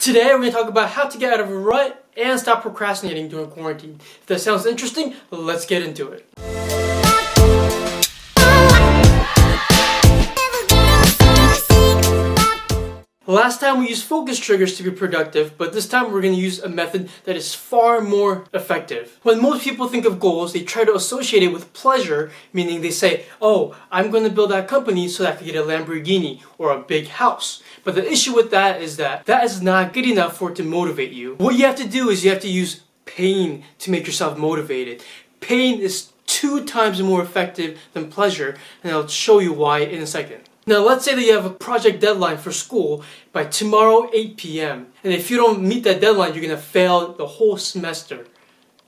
Today we're going to talk about how to get out of a rut and stop procrastinating during quarantine. If that sounds interesting, let's get into it. Last time we used focus triggers to be productive, but this time we're going to use a method that is far more effective. When most people think of goals, they try to associate it with pleasure, meaning they say, oh, I'm going to build that company so that I can get a Lamborghini or a big house. But the issue with that is not good enough for it to motivate you. What you have to do is you have to use pain to make yourself motivated. Pain is 2 times more effective than pleasure, and I'll show you why in a second. Now let's say that you have a project deadline for school by tomorrow 8 p.m. and if you don't meet that deadline, you're going to fail the whole semester.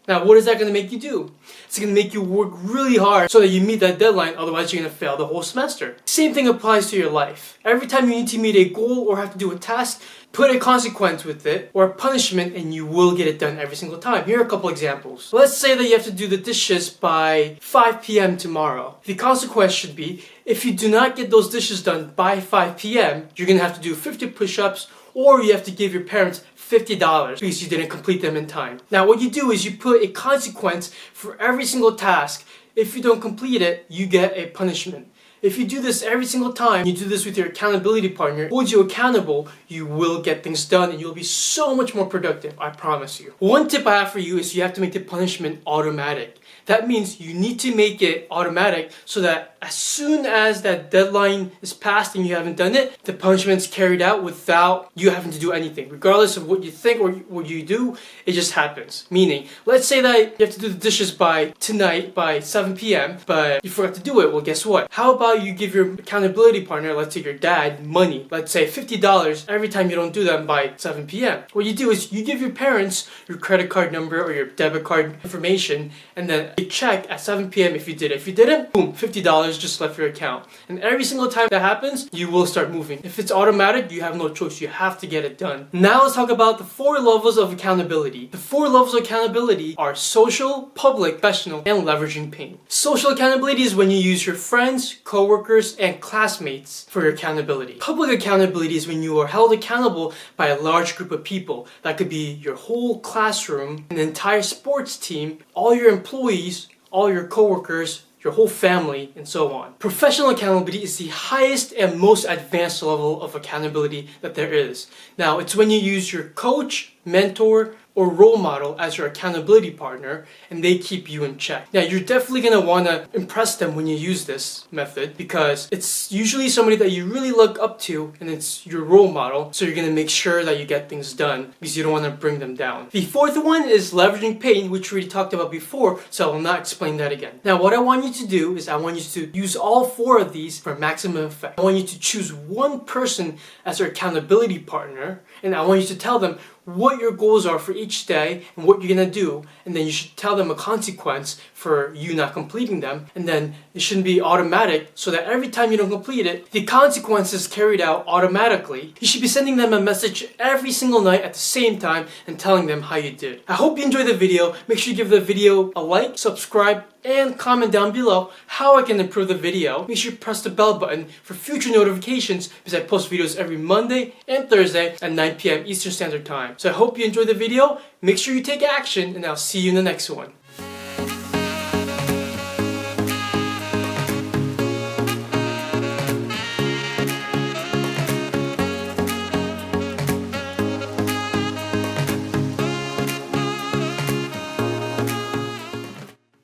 Now what is that going to make you do? It's going to make you work really hard so that you meet that deadline, otherwise you're going to fail the whole semester. Same thing applies to your life. Every time you need to meet a goal or have to do a task, put a consequence with it or a punishment and you will get it done every single time. Here are a couple examples. Let's say that you have to do the dishes by 5 p.m. tomorrow. The consequence should be, if you do not get those dishes done by 5 p.m., you're going to have to do 50 push-ups or you have to give your parents $50 because you didn't complete them in time. Now what you do is you put a consequence for every single task. If you don't complete it, you get a punishment. If you do this every single time, you do this with your accountability partner, holds you accountable, you will get things done and you'll be so much more productive, I promise you. One tip I have for you is you have to make the punishment automatic. That means you need to make it automatic so that as soon as that deadline is passed and you haven't done it, the punishment's carried out without you having to do anything. Regardless of what you think or what you do, it just happens. Meaning, let's say that you have to do the dishes by tonight by 7 p.m. but you forgot to do it. Well, guess what? How about you give your accountability partner, let's say your dad, money, let's say $50 every time you don't do them by 7 p.m. What you do is you give your parents your credit card number or your debit card information and then they check at 7 p.m. if you did it. If you didn't, boom, $50 just left your account. And every single time that happens, you will start moving. If it's automatic, you have no choice. You have to get it done. Now let's talk about the 4 levels of accountability. The 4 levels of accountability are social, public, professional, and leveraging pain. Social accountability is when you use your friends, coworkers, and classmates for your accountability. Public accountability is when you are held accountable by a large group of people. That could be your whole classroom, an entire sports team, all your employees, all your coworkers, your whole family, and so on. Professional accountability is the highest and most advanced level of accountability that there is. Now, it's when you use your coach, mentor, or role model as your accountability partner and they keep you in check. Now you're definitely going to want to impress them when you use this method because it's usually somebody that you really look up to and it's your role model, so you're going to make sure that you get things done because you don't want to bring them down. The 4th one is leveraging pain, which we already talked about before, so I will not explain that again. Now what I want you to do is I want you to use all 4 of these for maximum effect. I want you to choose one person as your accountability partner and I want you to tell them what your goals are for each day and what you're going to do, and then you should tell them a consequence for you not completing them, and then it shouldn't be automatic so that every time you don't complete it, the consequence is carried out automatically. You should be sending them a message every single night at the same time and telling them how you did. I hope you enjoyed the video. Make sure you give the video a like, subscribe, and comment down below how I can improve the video. Make sure you press the bell button for future notifications because I post videos every Monday and Thursday at 9 p.m. Eastern Standard Time. So I hope you enjoyed the video. Make sure you take action and I'll see you in the next one.